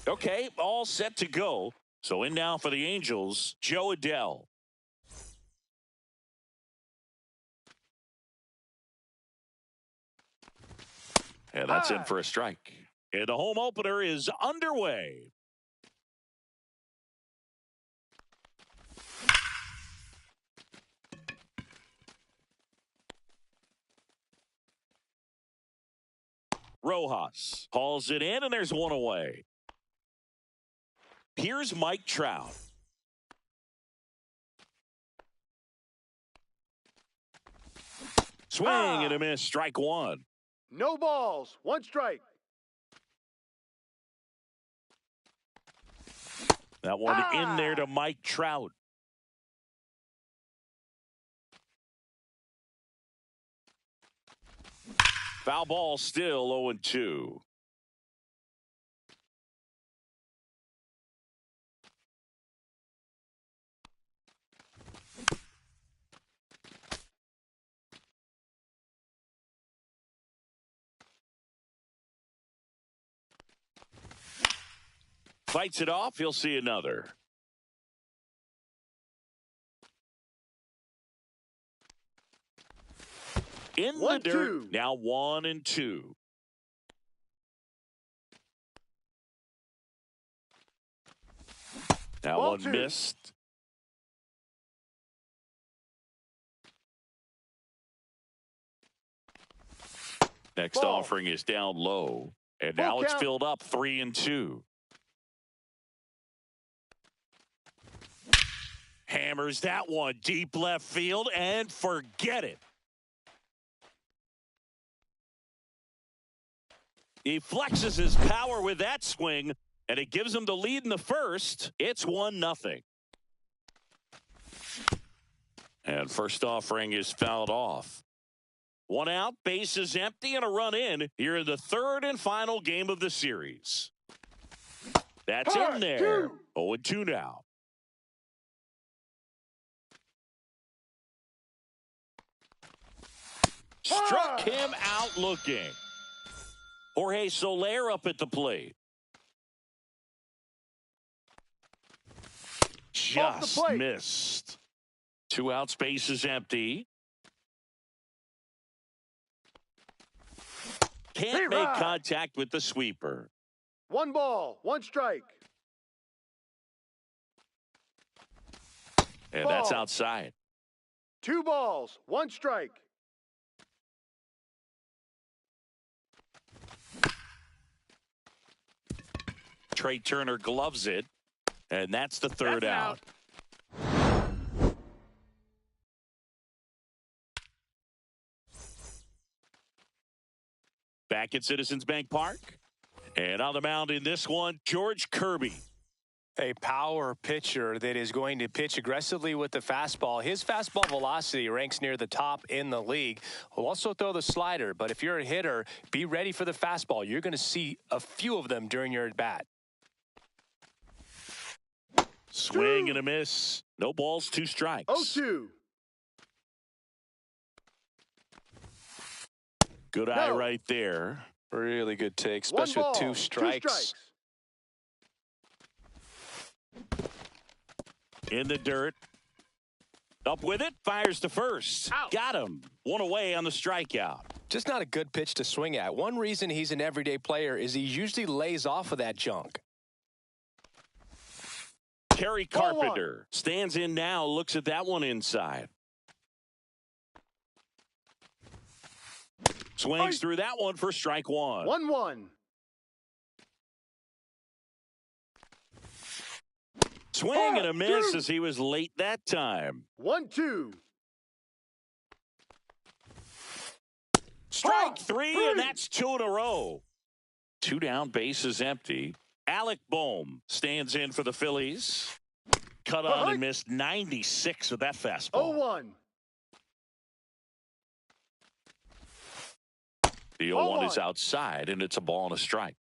Okay, all set to go. So in now for the Angels, Joe Adell. And that's in for a strike. And the home opener is underway. Rojas hauls it in, and there's one away. Here's Mike Trout. Swing and a miss, strike one. No balls, one strike. That one in there to Mike Trout. Foul ball, still 0-2. Fights it off. He'll see another. In the dirt. Now 1-2. That one missed. Next offering is down low. And now it's filled up 3-2. Hammers that one deep left field and forget it. He flexes his power with that swing, and it gives him the lead in the first. It's 1-0. And first offering is fouled off. One out, bases empty, and a run in here in the third and final game of the series. That's in there. 0-2 now. Struck him out looking. Jorge Soler up at the plate. Just missed. 2 outs, bases empty. Can't make contact with the sweeper. 1 ball, 1 strike. And that's outside. 2 balls, 1 strike. Trey Turner gloves it, and that's the third out. Back at Citizens Bank Park. And on the mound in this one, George Kirby. A power pitcher that is going to pitch aggressively with the fastball. His fastball velocity ranks near the top in the league. He'll also throw the slider, but if you're a hitter, be ready for the fastball. You're going to see a few of them during your at-bat. Swing and a miss. No balls, 2 strikes. 0-2. Good eye right there. Really good take, especially with 2 strikes. In the dirt. Up with it. Fires to first. Out. Got him. 1 away on the strikeout. Just not a good pitch to swing at. One reason he's an everyday player is he usually lays off of that junk. Terry Carpenter stands in now, looks at that one inside. Swings through that one for strike 1. 1-1. Swing and a miss as he was late that time. 1-2. Strike 3, and that's 2 in a row. 2 down, bases empty. Alec Bohm stands in for the Phillies. Cut on and missed 96 with that fastball. 0-1. The 0-1 is outside, and it's a ball and a strike.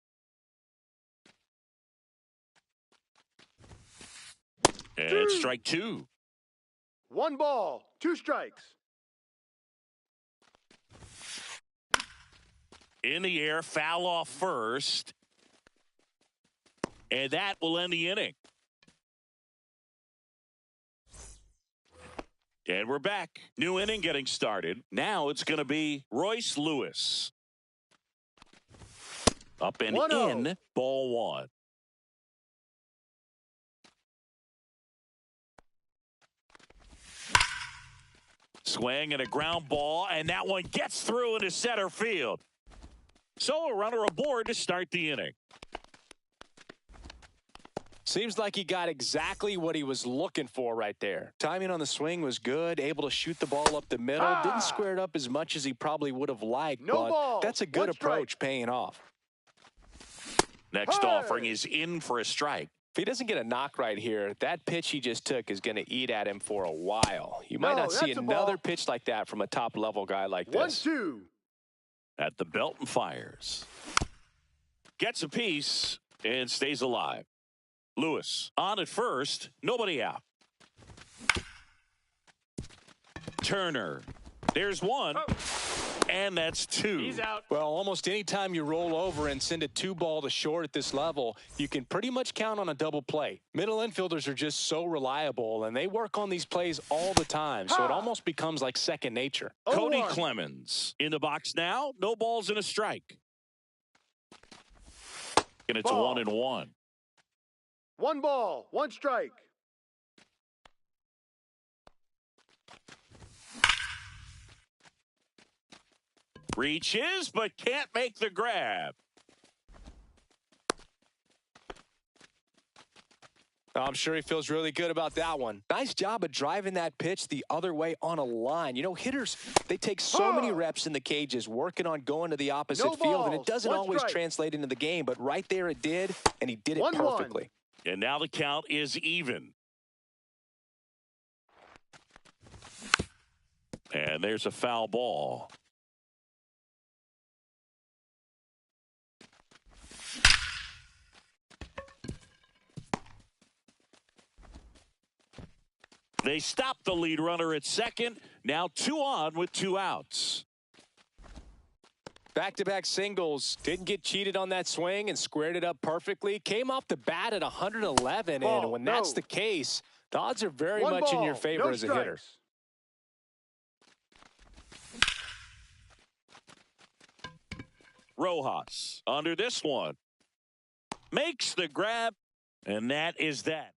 And strike 2. 1 ball, 2 strikes. In the air, foul off first. And that will end the inning. And we're back. New inning getting started. Now it's going to be Royce Lewis. Up and 1-0. in, ball one. Swing and a ground ball, and that one gets through into center field. So a runner aboard to start the inning. Seems like he got exactly what he was looking for right there. Timing on the swing was good, able to shoot the ball up the middle. Didn't square it up as much as he probably would have liked, No but ball. that's a good One strike. approach paying off. Next Hey! offering is in for a strike. If he doesn't get a knock right here, that pitch he just took is going to eat at him for a while. You might No, not see that's a another ball. pitch like that from a top-level guy like this. 1-2. At the belt and fires. Gets a piece and stays alive. Lewis on at first, nobody out. Turner. There's one. And that's two. He's out. Well, almost any time you roll over and send a 2-ball to short at this level, you can pretty much count on a double play. Middle infielders are just so reliable, and they work on these plays all the time, so it almost becomes like second nature. Cody 0-1. Clemens in the box now. No balls and a strike. And it's Ball. 1-1. 1 ball, 1 strike. Reaches, but can't make the grab. I'm sure he feels really good about that one. Nice job of driving that pitch the other way on a line. You know, hitters, they take so many reps in the cages working on going to the opposite No field, and it balls, doesn't 1 always strike. translate into the game, but right there it did, and he did it 1-1. perfectly. And now the count is even. And there's a foul ball. They stop the lead runner at second. Now 2 on with 2 outs. Back-to-back singles. Didn't get cheated on that swing and squared it up perfectly. Came off the bat at 111, Ball, and when that's no. the case, the odds are very 1 much in ball, your favor no as a hitter. strikes. Rojas under this one. Makes the grab, and that is that.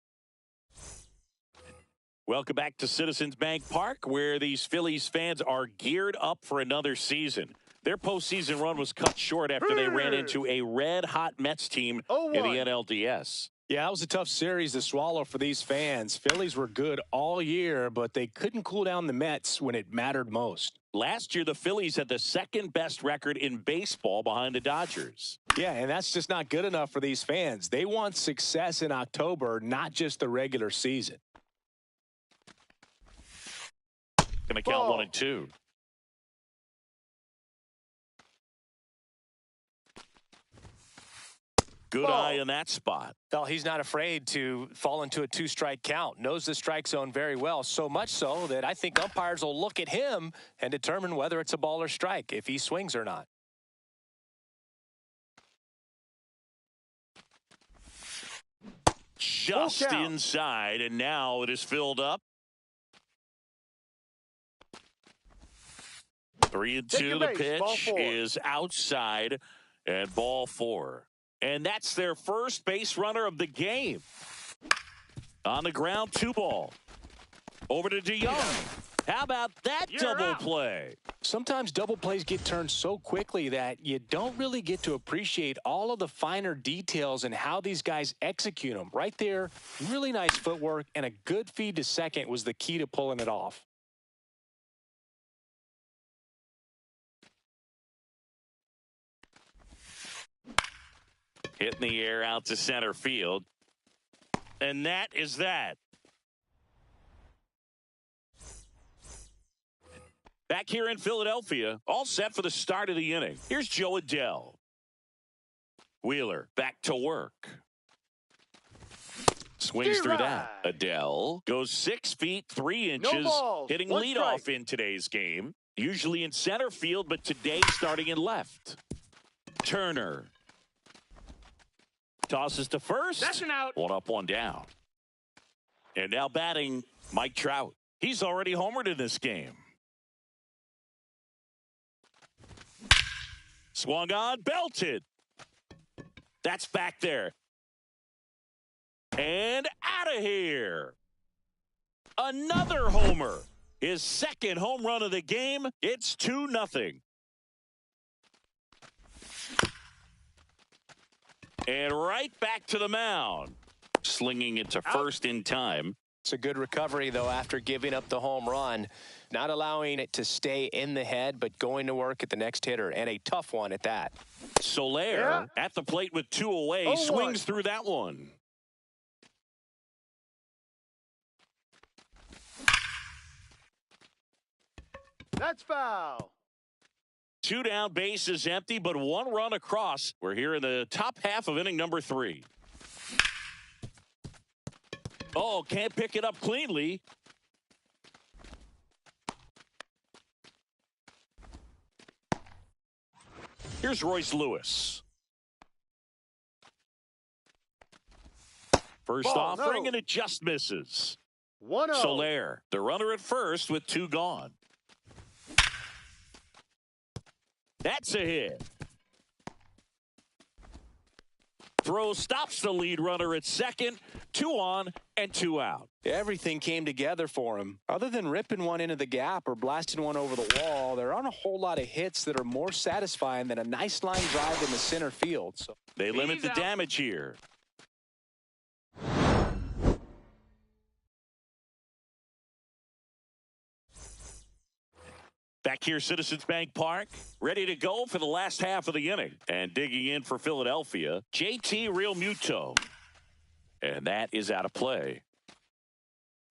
Welcome back to Citizens Bank Park, where these Phillies fans are geared up for another season. Their postseason run was cut short after they ran into a red-hot Mets team in the 0-1. NLDS. Yeah, that was a tough series to swallow for these fans. Phillies were good all year, but they couldn't cool down the Mets when it mattered most. Last year, the Phillies had the second-best record in baseball behind the Dodgers. Yeah, and that's just not good enough for these fans. They want success in October, not just the regular season. Going to count Ball. 1-2. Good Ball. eye in that spot. Well, he's not afraid to fall into a 2-strike count. Knows the strike zone very well, so much so that I think umpires will look at him and determine whether it's a ball or strike, if he swings or not. Just Full count. inside, and now it is filled up. 3-2. Take your The base, ball pitch 4. is outside, and ball 4. And that's their first base runner of the game. On the ground, 2 ball. Over to DeYoung. How about that double play? Sometimes double plays get turned so quickly that you don't really get to appreciate all of the finer details and how these guys execute them. Right there, really nice footwork, and a good feed to second was the key to pulling it off. Hit in the air out to center field. And that is that. Back here in Philadelphia, all set for the start of the inning. Here's Joe Adell. Wheeler back to work. Swings through that. Adell goes 6 feet 3 inches, balls, hitting 1 leadoff strike. in today's game. Usually in center field, but today starting in left. Turner. Tosses to first. That's an out. One up, one down. And now batting Mike Trout. He's already homered in this game. Swung on, belted. That's back there. And out of here. Another homer. His second home run of the game. It's 2-0. And right back to the mound. Slinging it to first in time. It's a good recovery, though, after giving up the home run. Not allowing it to stay in the head, but going to work at the next hitter, and a tough one at that. Soler at the plate with 2 away. 0-1. Swings through that one. That's foul. 2 down, bases empty, but 1 run across. We're here in the top half of inning number 3. Oh, can't pick it up cleanly. Here's Royce Lewis. First Ball, offering, no. and it just misses. 1-0. Soler, the runner at first with 2 gone. That's a hit. Throw stops the lead runner at second. 2 on and 2 out. Everything came together for him. Other than ripping one into the gap or blasting one over the wall, there aren't a whole lot of hits that are more satisfying than a nice line drive in the center field. So They limit He's the out. damage here. Back here, Citizens Bank Park, ready to go for the last half of the inning. And digging in for Philadelphia, JT Realmuto. And that is out of play.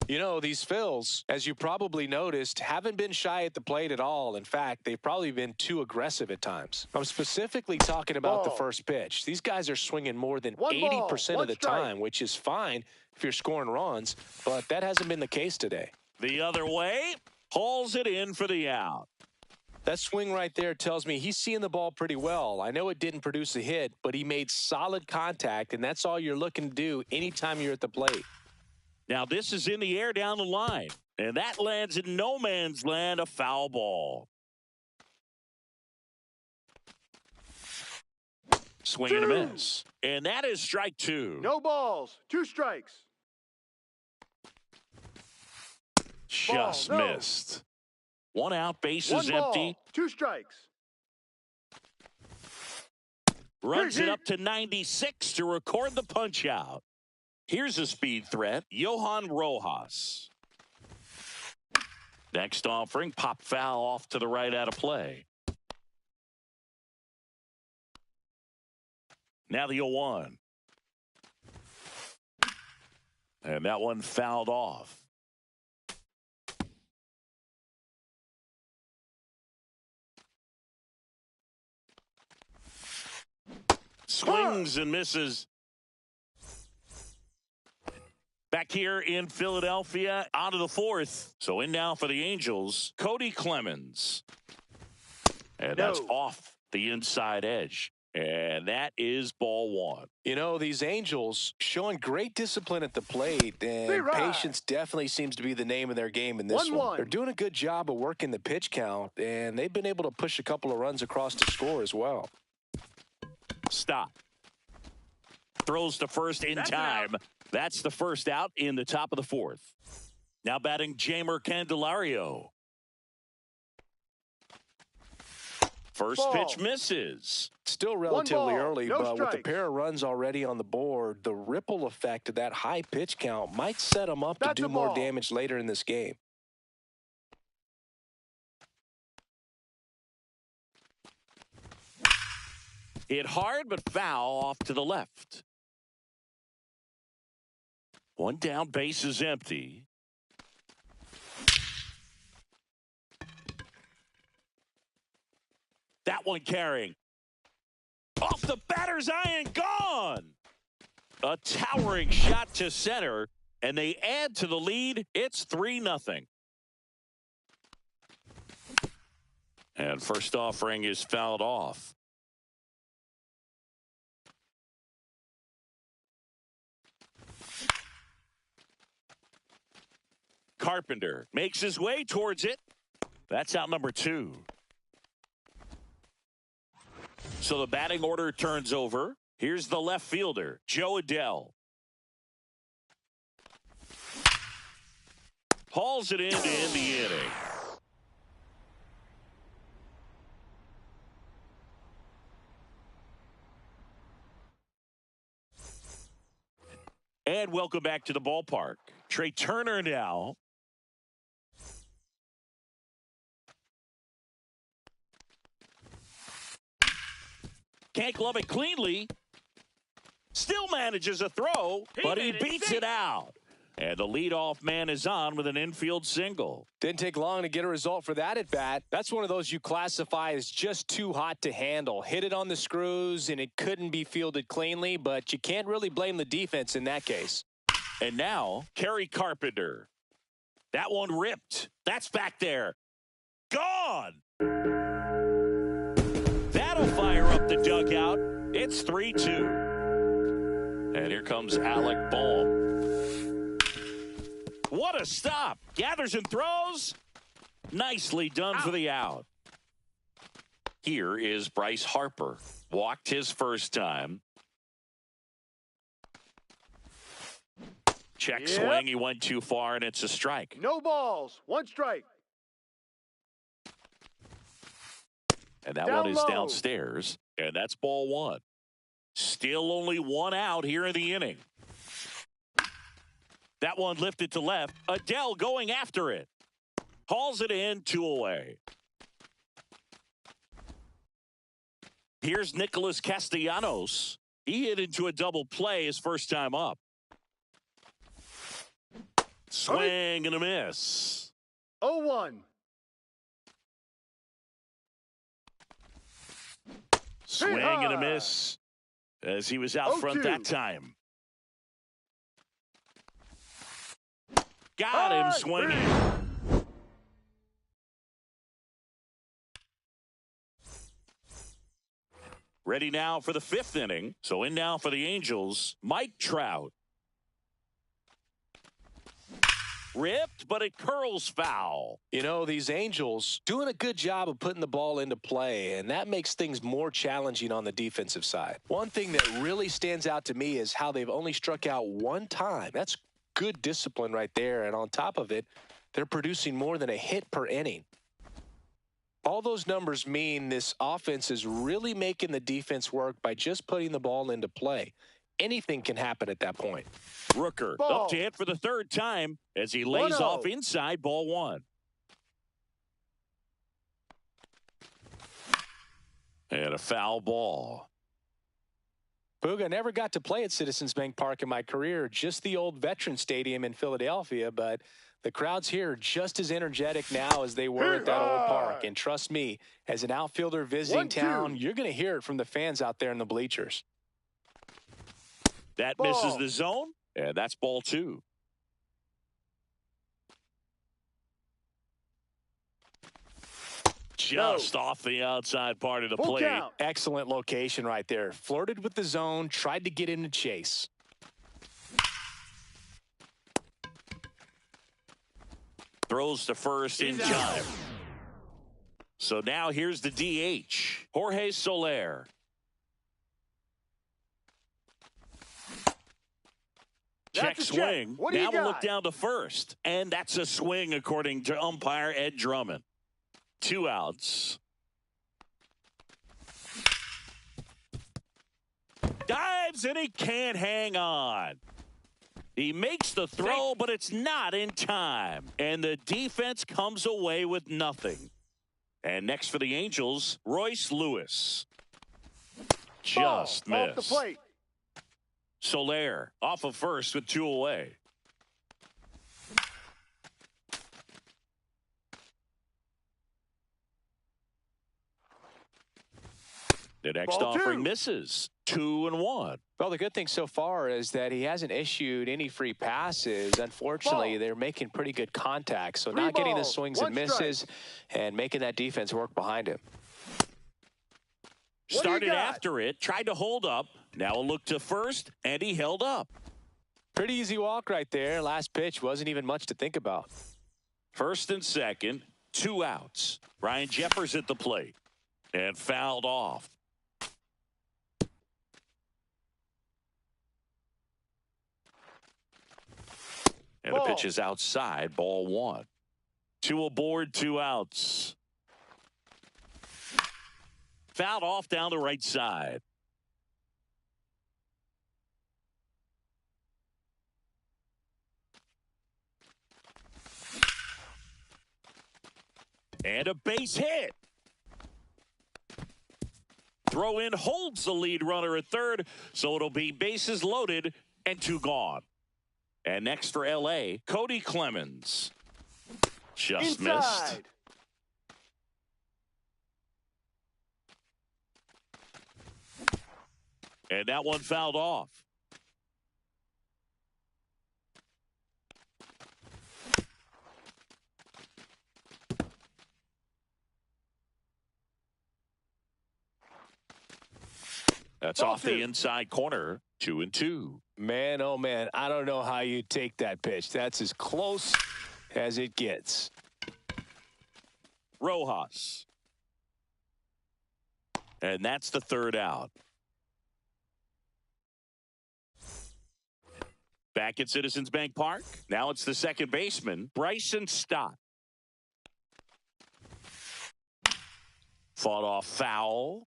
You know, these Phils, as you probably noticed, haven't been shy at the plate at all. In fact, they've probably been too aggressive at times. I'm specifically talking about the Ball. first pitch. These guys are swinging more than One ball, 80% one of the strike. time, which is fine if you're scoring runs, but that hasn't been the case today. The other way, hauls it in for the out. That swing right there tells me he's seeing the ball pretty well. I know it didn't produce a hit, but he made solid contact, and that's all you're looking to do anytime you're at the plate. Now this is in the air down the line. And that lands in no man's land, a foul ball. Swing and a miss. And that is strike 2. No balls. 2 strikes. Just Ball, no. missed. 1 out, 1 bases ball. empty. 2 strikes. Runs Hit, it hit. up to 96 to record the punch out. Here's a speed threat, Johan Rojas. Next offering, pop foul off to the right out of play. Now the 0-1. And that one fouled off. Swings and misses. Back here in Philadelphia, out of the 4th. So in now for the Angels, Cody Clemens. And that's No. off the inside edge. And that is ball 1. You know, these Angels showing great discipline at the plate, and Be right. patience definitely seems to be the name of their game in this 1-1. one. They're doing a good job of working the pitch count, and they've been able to push a couple of runs across to score as well. Stop. Throws to first in That's time. That's the first out in the top of the 4th. Now batting Jamer Candelario. First Ball. pitch misses. Still relatively ball, early, no but with the strikes. pair of runs already on the board, the ripple effect of that high pitch count might set them up to That's do a more ball. damage later in this game. Hit hard, but foul off to the left. 1 down, base is empty. That one carrying. Off the batter's iron, gone! A towering shot to center, and they add to the lead. It's 3-0. And first offering is fouled off. Carpenter makes his way towards it. That's out number 2. So the batting order turns over. Here's the left fielder, Jo Adell. Hauls it in to end the inning. And welcome back to the ballpark. Trey Turner now. Can't glove it cleanly. Still manages a throw, but he beats it out. And the leadoff man is on with an infield single. Didn't take long to get a result for that at bat. That's one of those you classify as just too hot to handle. Hit it on the screws, and it couldn't be fielded cleanly, but you can't really blame the defense in that case. And now, Kerry Carpenter. That one ripped. That's back there. Gone! That'll fire up the dugout. It's 3-2. And here comes Alec Bohm. What a stop. Gathers and throws. Nicely done for the out. Here is Bryce Harper. Walked his first time. Check swing. He went too far, and it's a strike. No balls. 1 strike. And that one is downstairs. And that's ball 1. Still only 1 out here in the inning. That one lifted to left. Adell going after it. Hauls it in, 2 away. Here's Nicholas Castellanos. He hit into a double play his first time up. Swing and a miss. 0-1. Swing and a miss as he was out front that time. Got him swinging. Ready now for the 5th inning. So in now for the Angels, Mike Trout. Ripped, but it curls foul. You know, these Angels doing a good job of putting the ball into play, and that makes things more challenging on the defensive side. One thing that really stands out to me is how they've only struck out 1 time. That's good discipline right there, and on top of it, they're producing more than a hit per inning. All those numbers mean this offense is really making the defense work by just putting the ball into play. Anything can happen at that point. Rooker Ball. up to hit for the 3rd time as he lays 1-0. off inside ball 1. And a foul ball. Booga, never got to play at Citizens Bank Park in my career, just the old Veteran Stadium in Philadelphia, but the crowds here are just as energetic now as they were at that old park. And trust me, as an outfielder visiting 1-2. town, you're going to hear it from the fans out there in the bleachers. That misses the zone, and that's ball 2. Just off the outside part of the Full plate. count. Excellent location right there. Flirted with the zone, tried to get into chase. Throws to first in time. So now here's the DH, Jorge Soler. Check That's a swing. check. What do you Now we'll look got? down to first. And that's a swing according to umpire Ed Drummond. 2 outs. Dives and he can't hang on. He makes the throw, but it's not in time. And the defense comes away with nothing. And next for the Angels, Royce Lewis. Just Ball. missed. Off the plate. Soler off of first with 2 away. The next Ball 2. offering misses. 2-1. Well, the good thing so far is that he hasn't issued any free passes. Unfortunately, Ball. they're making pretty good contact. So 3 not getting the balls, swings 1 and misses and making that defense work behind him. What do you Started got? after it, tried to hold up. Now a look to first, and he held up. Pretty easy walk right there. Last pitch wasn't even much to think about. First and second, 2 outs. Ryan Jeffers at the plate and fouled off. And the pitch is outside, ball 1. 2 aboard, 2 outs. Fouled off down the right side. And a base hit. Throw in holds the lead runner at third, so it'll be bases loaded and 2 gone. And next for LA, Cody Clemens. Just missed. And that one fouled off. That's off the inside corner, 2-2. Man, oh man, I don't know how you take that pitch. That's as close as it gets. Rojas. And that's the 3rd out. Back at Citizens Bank Park. Now it's the second baseman, Bryson Stott. Fought off foul.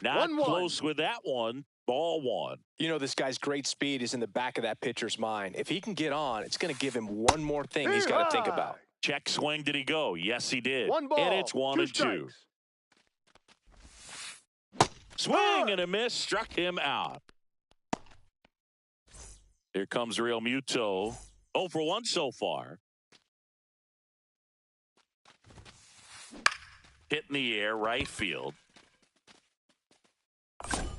Not close with that one. Ball 1. You know, this guy's great speed is in the back of that pitcher's mind. If he can get on, it's going to give him one more thing he's got to think about. Check swing. Did he go? Yes, he did. 1 ball, and it's 1-2. Strikes. Swing and a miss. Struck him out. Here comes Real Muto. 0 for 1 so far. Hit in the air, right field.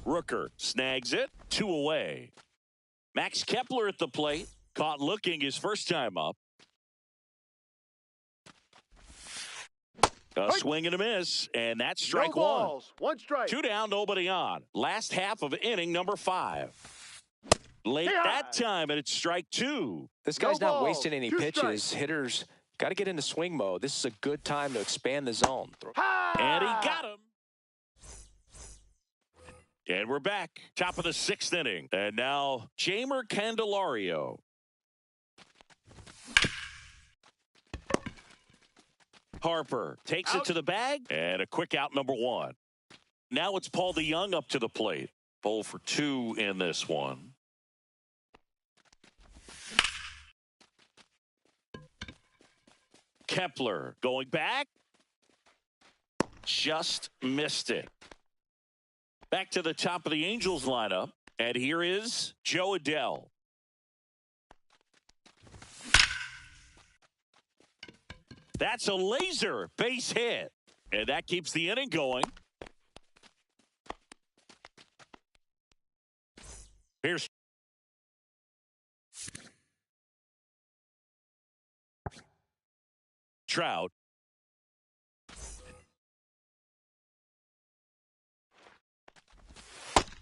Rooker snags it, 2 away. Max Kepler at the plate, caught looking his first time up. A swing and a miss, and that's strike 1. 1 strike. 2 down, nobody on. Last half of inning number 5. Late that time, and it's strike 2. This guy's not wasting any pitches. Hitters got to get into swing mode. This is a good time to expand the zone. And he got him. And we're back. Top of the 6th inning. And now, Jeimer Candelario. Harper takes it to the bag. And a quick out, number 1. Now it's Paul DeJong up to the plate. 0 for 2 in this one. Kepler going back. Just missed it. Back to the top of the Angels lineup. And here is Joe Adell. That's a laser base hit. And that keeps the inning going. Here's Trout.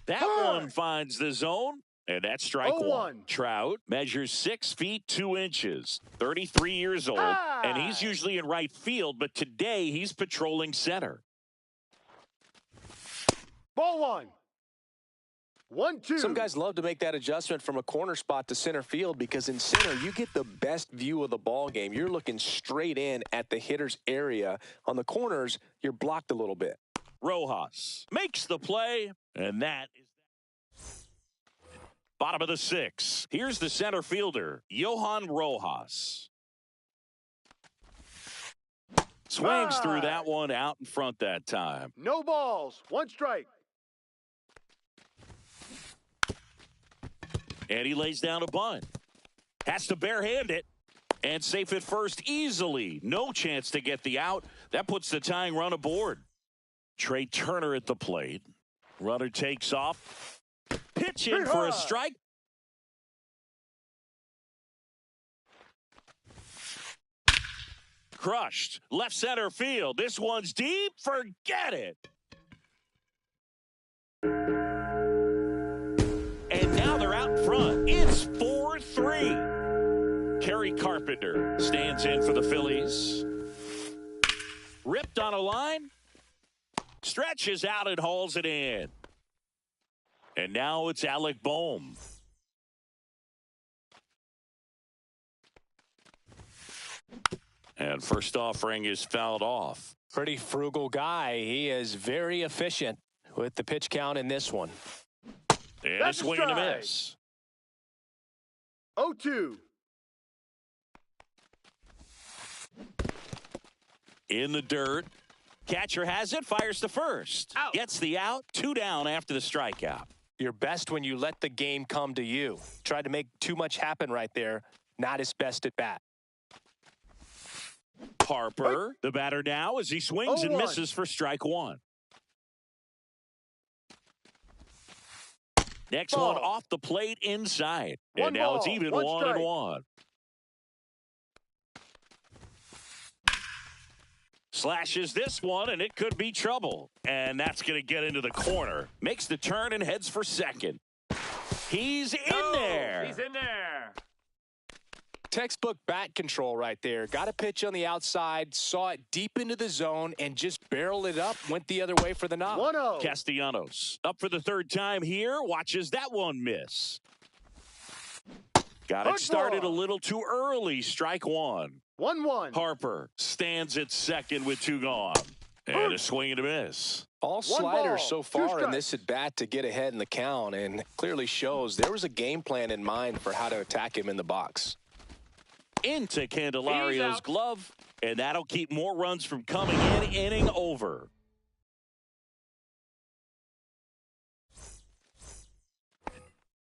That one finds the zone, and that's strike 1. Trout measures 6 feet 2 inches, 33 years old, and he's usually in right field, but today he's patrolling center. Ball 1. 1-2. Some guys love to make that adjustment from a corner spot to center field because in center, you get the best view of the ball game. You're looking straight in at the hitter's area. On the corners, you're blocked a little bit. Rojas makes the play, and that is bottom of the 6th. Here's the center fielder, Johan Rojas. Swings through that one out in front that time. No balls, 1 strike. And he lays down a bunt. Has to barehand it. And safe at first easily. No chance to get the out. That puts the tying run aboard. Trey Turner at the plate. Runner takes off. Pitch in for a strike. Crushed. Left center field. This one's deep. Forget it. Carpenter stands in for the Phillies. Ripped on a line. Stretches out and hauls it in. And now it's Alec Bohm. And first offering is fouled off. Pretty frugal guy. He is very efficient with the pitch count in this one. And a swing and a miss. 0-2. In the dirt. Catcher has it, fires to first. Out. Gets the out, 2 down after the strikeout. You're best when you let the game come to you. Tried to make too much happen right there. Not his best at bat. Harper, the batter now as he swings and 0-1. misses for strike one. Next Ball. one off the plate inside. One and now ball, it's even one 1-1. Slashes this one, and it could be trouble. And that's going to get into the corner. Makes the turn and heads for second. He's in there. He's in there. Textbook bat control right there. Got a pitch on the outside, saw it deep into the zone, and just barreled it up, went the other way for the knock. 1-0. Castellanos up for the third time here. Watches that one miss. Got it started a little too early. Strike one. 1-1. Harper stands at second with 2 gone. And a swing and a miss. All One sliders ball, so 2 far in strikes. this at bat to get ahead in the count, and clearly shows there was a game plan in mind for how to attack him in the box. Into He's Candelario's out. glove, and that'll keep more runs from coming in. Inning over.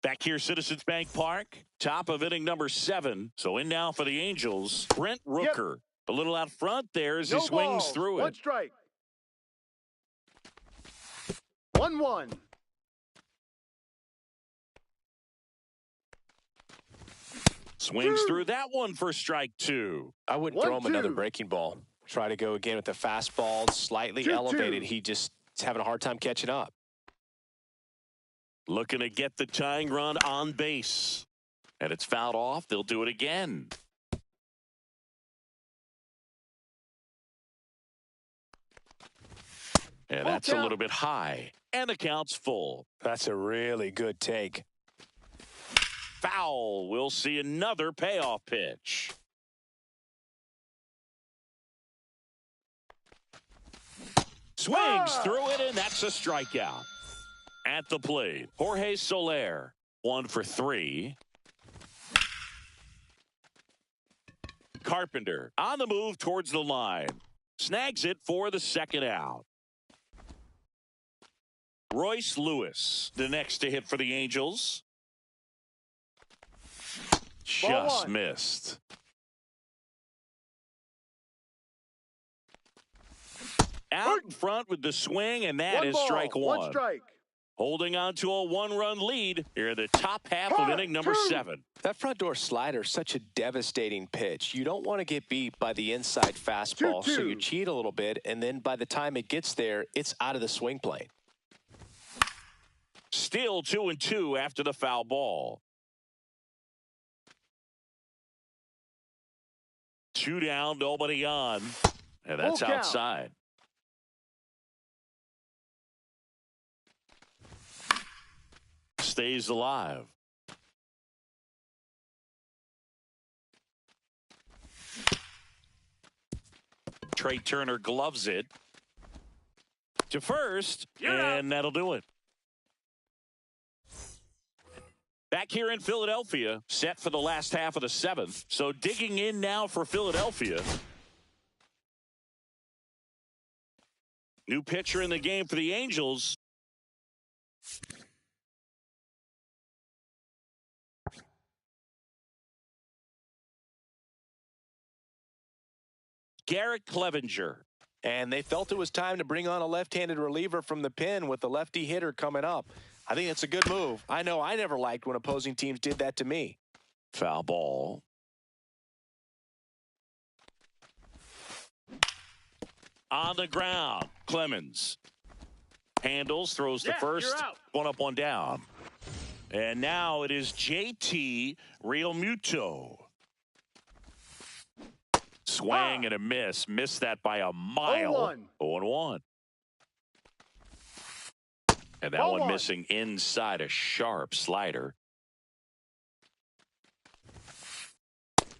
Back here, Citizens Bank Park, top of inning number 7. So in now for the Angels, Brent Rooker. A little out front there as he No swings balls, through 1 it. strike. 1-1. Swings through that one for strike 2. I wouldn't throw him 1-2. another breaking ball. Try to go again with the fastball, slightly 2-2. elevated. He just is having a hard time catching up. Looking to get the tying run on base. And it's fouled off. They'll do it again. And Full that's a count. little bit high. And the count's full. That's a really good take. Foul. We'll see another payoff pitch. Swings through it, and that's a strikeout. At the plate, Jorge Soler, 1 for 3. Carpenter on the move towards the line. Snags it for the second out. Royce Lewis, the next to hit for the Angels. Just one. missed. Out in front with the swing, and that 1 is ball, strike 1 one. strike. Holding on to a 1-run lead here in the top half of inning number 7. That front door slider is such a devastating pitch. You don't want to get beat by the inside fastball, so 2-2. you cheat a little bit, and then by the time it gets there, it's out of the swing plane. Still 2-2 after the foul ball. 2 down, nobody on. And that's Full count. outside. Stays alive. Trey Turner gloves it to first, and that'll do it. Back here in Philadelphia, set for the last half of the 7th. So digging in now for Philadelphia. New pitcher in the game for the Angels. Garrett Clevenger. And they felt it was time to bring on a left-handed reliever from the pen with the lefty hitter coming up. I think that's a good move. I know I never liked when opposing teams did that to me. Foul ball. On the ground, Clemens handles, throws to first, you're out. 1 up, 1 down. And now it is JT Realmuto. Swing and a miss. Missed that by a mile. 0-1. And that one missing inside a sharp slider.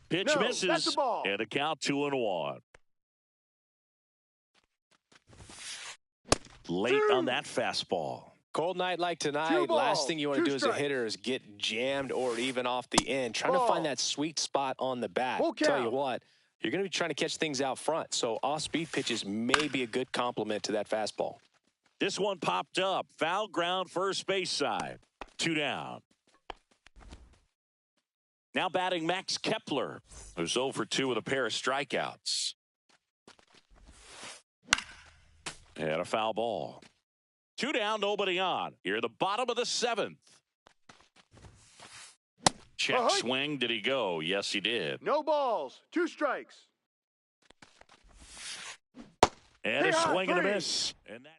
Pitch misses. And a count 2-1. Late on that fastball. Cold night like tonight, last thing you want to do as a hitter is get jammed or even off the end. Trying to find that sweet spot on the bat. Tell you what, you're going to be trying to catch things out front. So off-speed pitches may be a good complement to that fastball. This one popped up. Foul ground first base side. 2 down. Now batting Max Kepler, who's 0 for 2 with a pair of strikeouts. And a foul ball. 2 down, nobody on. Here at the bottom of the 7th. Check swing. Did he go? Yes, he did. No balls. 2 strikes. And a swing and a miss. And that.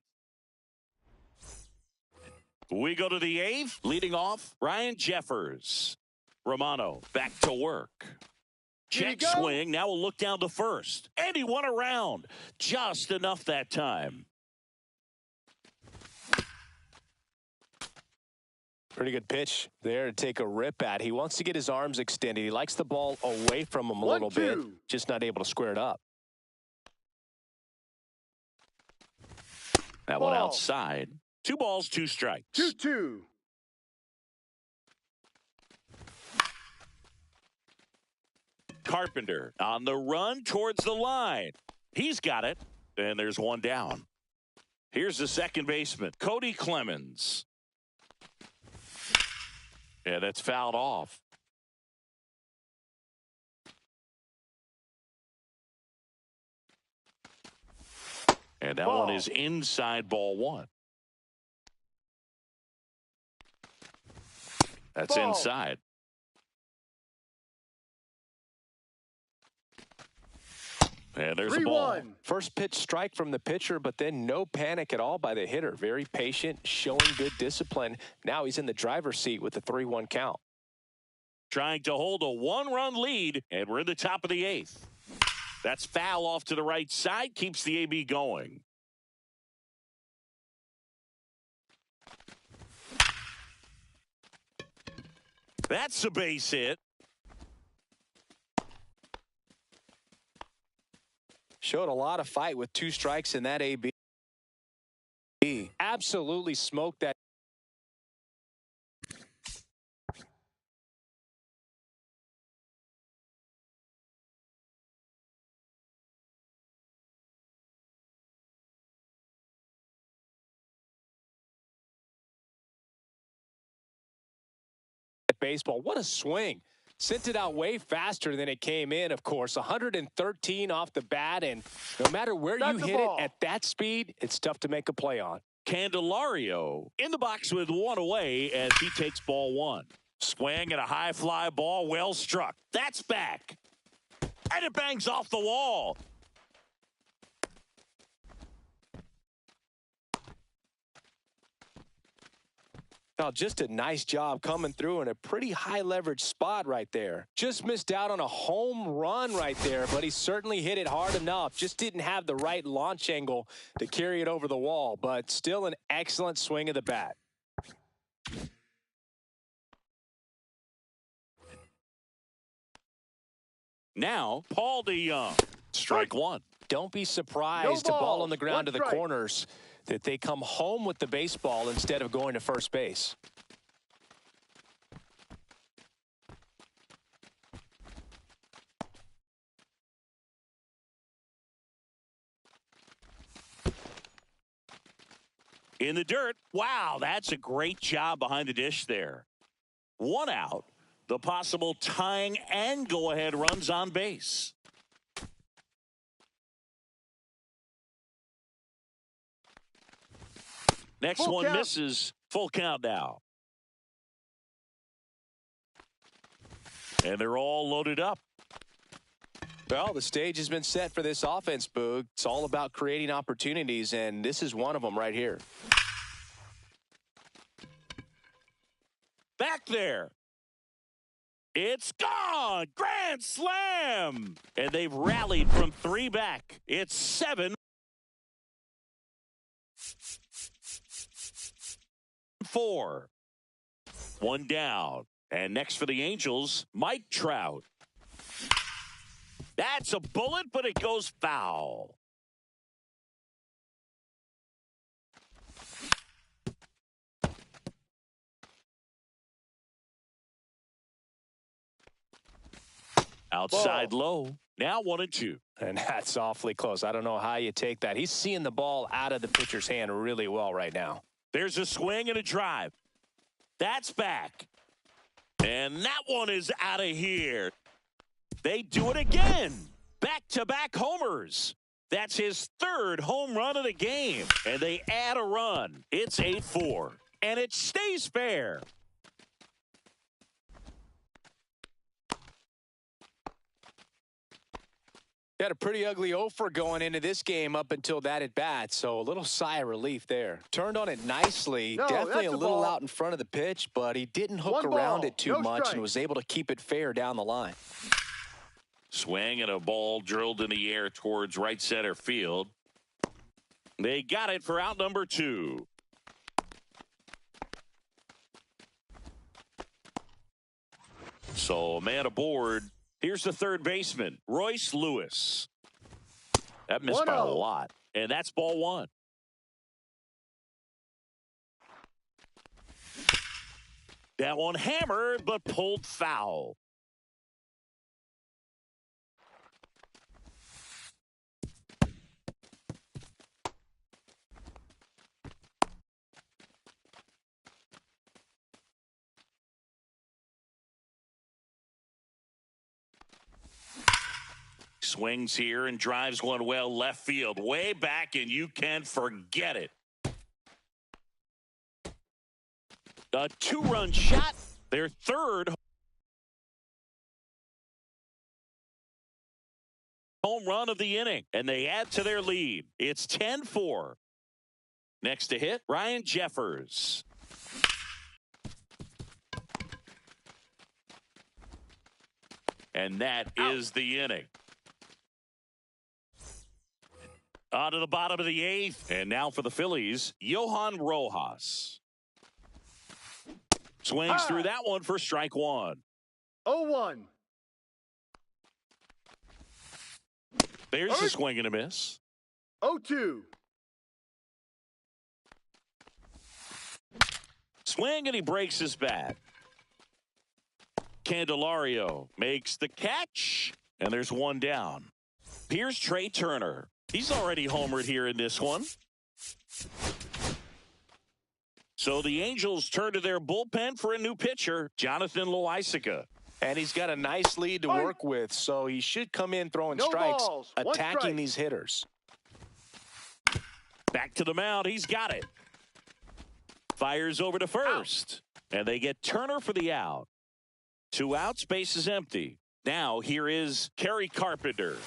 We go to the 8th. Leading off, Ryan Jeffers. Romano back to work. Check swing. Now we'll look down to first. And he won around. Just enough that time. Pretty good pitch there to take a rip at. He wants to get his arms extended. He likes the ball away from him a little bit. Just not able to square it up. That one outside. 2 balls, 2 strikes. 2-2. Carpenter on the run towards the line. He's got it. And there's 1 down. Here's the second baseman, Cody Clemens. Yeah, that's fouled off. And that one is inside ball 1. That's inside. And there's a ball. First pitch strike from the pitcher, but then no panic at all by the hitter. Very patient, showing good discipline. Now he's in the driver's seat with the 3-1 count. Trying to hold a 1-run lead, and we're in the top of the 8th. That's foul off to the right side, keeps the AB going. That's a base hit. Showed a lot of fight with 2 strikes in that AB. Absolutely smoked that. Baseball. What a swing. Sent it out way faster than it came in, of course. 113 off the bat, and no matter where you hit it at that speed, it's tough to make a play on. Candelario in the box with 1 away as he takes ball 1. Swing and a high fly ball, well struck. That's back. And it bangs off the wall. Now, just a nice job coming through in a pretty high leverage spot right there. Just missed out on a home run right there, but he certainly hit it hard enough. Just didn't have the right launch angle to carry it over the wall, but still an excellent swing of the bat. Now, Paul DeJong, strike 1. Don't be surprised to ball on the ground to the corners that they come home with the baseball instead of going to first base. In the dirt. Wow, that's a great job behind the dish there. 1 out. The possible tying and go-ahead runs on base. Next Full one count. misses. Full count now. And they're all loaded up. Well, the stage has been set for this offense, Boog. It's all about creating opportunities, and this is one of them right here. Back there. It's gone! Grand slam! And they've rallied from 3 back. It's 7-4. One down. And next for the Angels, Mike Trout. That's a bullet, but it goes foul. Outside low. Now 1-2. And that's awfully close. I don't know how you take that. He's seeing the ball out of the pitcher's hand really well right now. There's a swing and a drive. That's back. And that one is out of here. They do it again. Back-to-back homers. That's his 3rd home run of the game. And they add a run. It's 8-4. And it stays fair. Had a pretty ugly offer going into this game up until that at bat, so a little sigh of relief there. Turned on it nicely, No, definitely a that's a little ball. out in front of the pitch, but he didn't hook One around ball, it too no much strike. and was able to keep it fair down the line. Swing and a ball drilled in the air towards right center field. They got it for out number 2. So a man aboard. Here's the third baseman, Royce Lewis. That missed by a 1-0. lot. And that's ball 1. That one hammered, but pulled foul. Swings here and drives one well left field. Way back, and you can forget it. A 2-run shot. Their 3rd home run of the inning. And they add to their lead. It's 10-4. Next to hit, Ryan Jeffers. And that is the inning. On to the bottom of the 8th. And now for the Phillies, Johan Rojas. Swings through that one for strike 1. 0-1. There's the swing and a miss. 0-2. Swing and he breaks his bat. Candelario makes the catch. And there's one down. Here's Trey Turner. He's already homered here in this one. So the Angels turn to their bullpen for a new pitcher, Jonathan Loaisiga. And he's got a nice lead to work with, so he should come in throwing No strikes, balls, one attacking strike. these hitters. Back to the mound. He's got it. Fires over to first. And they get Turner for the out. 2 outs, base is empty. Now here is Kerry Carpenter.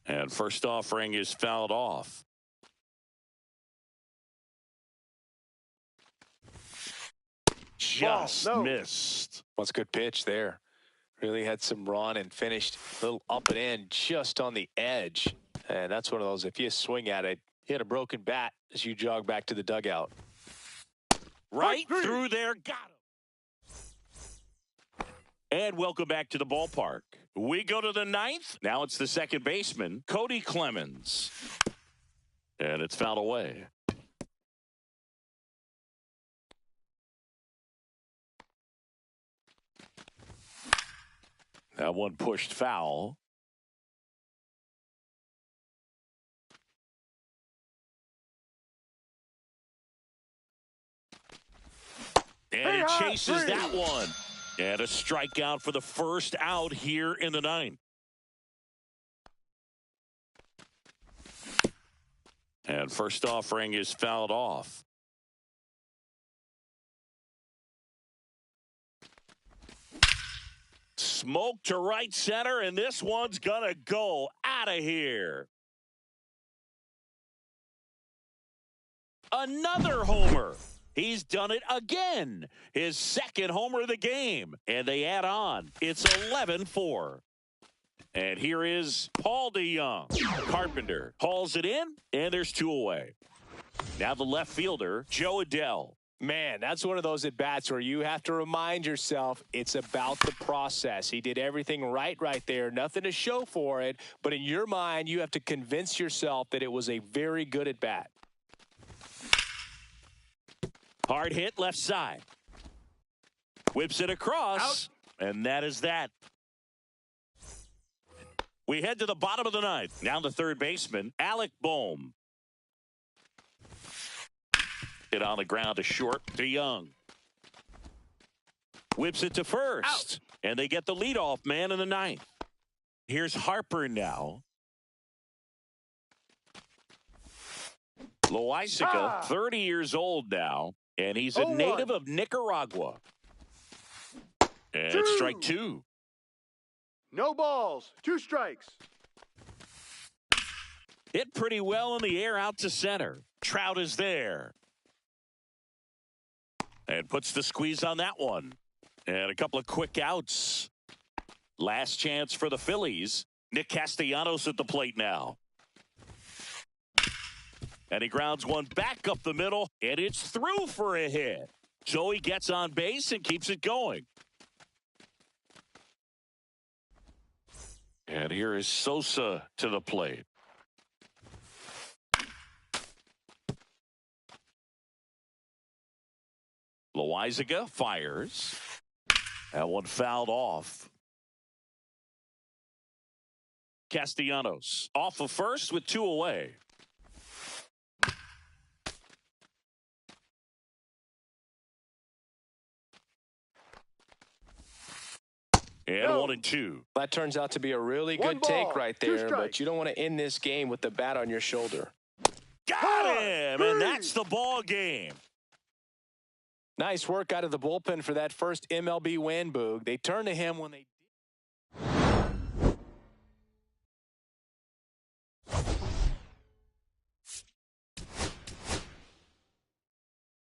And first offering is fouled off. Just no. missed. What's a good pitch there. Really had some run and finished a little up and in just on the edge. And that's one of those, if you swing at it, you had a broken bat as you jog back to the dugout. Right through there. Got him. And welcome back to the ballpark. We go to the 9th. Now it's the second baseman, Cody Clemens. And it's fouled away. That one pushed foul. And he chases that one. And a strikeout for the first out here in the 9th. And first offering is fouled off. Smoke to right center, and this one's gonna go out of here. Another homer. He's done it again. His second homer of the game. And they add on. It's 11-4. And here is Paul DeJong. Carpenter hauls it in, and there's 2 away. Now the left fielder, Jo Adell. Man, that's one of those at-bats where you have to remind yourself it's about the process. He did everything right there. Nothing to show for it. But in your mind, you have to convince yourself that it was a very good at-bat. Hard hit left side. Whips it across. Out. And that is that. We head to the bottom of the ninth. Now the third baseman, Alec Bohm. Hit on the ground to short. DeJong. Whips it to first. Out. And they get the leadoff man in the ninth. Here's Harper now. Loaisiga, 30 years old now. And he's a native of Nicaragua. And strike 2. No balls. 2 strikes. Hit pretty well in the air out to center. Trout is there. And puts the squeeze on that one. And a couple of quick outs. Last chance for the Phillies. Nick Castellanos at the plate now. And he grounds one back up the middle. And it's through for a hit. So he gets on base and keeps it going. And here is Sosa to the plate. Loaisiga fires. That one fouled off. Castellanos off of first with 2 away. And 1 and 2. That turns out to be a really good take right there, but you don't want to end this game with the bat on your shoulder. Got him, and that's the ball game. Nice work out of the bullpen for that first MLB win, Boog. They turn to him when they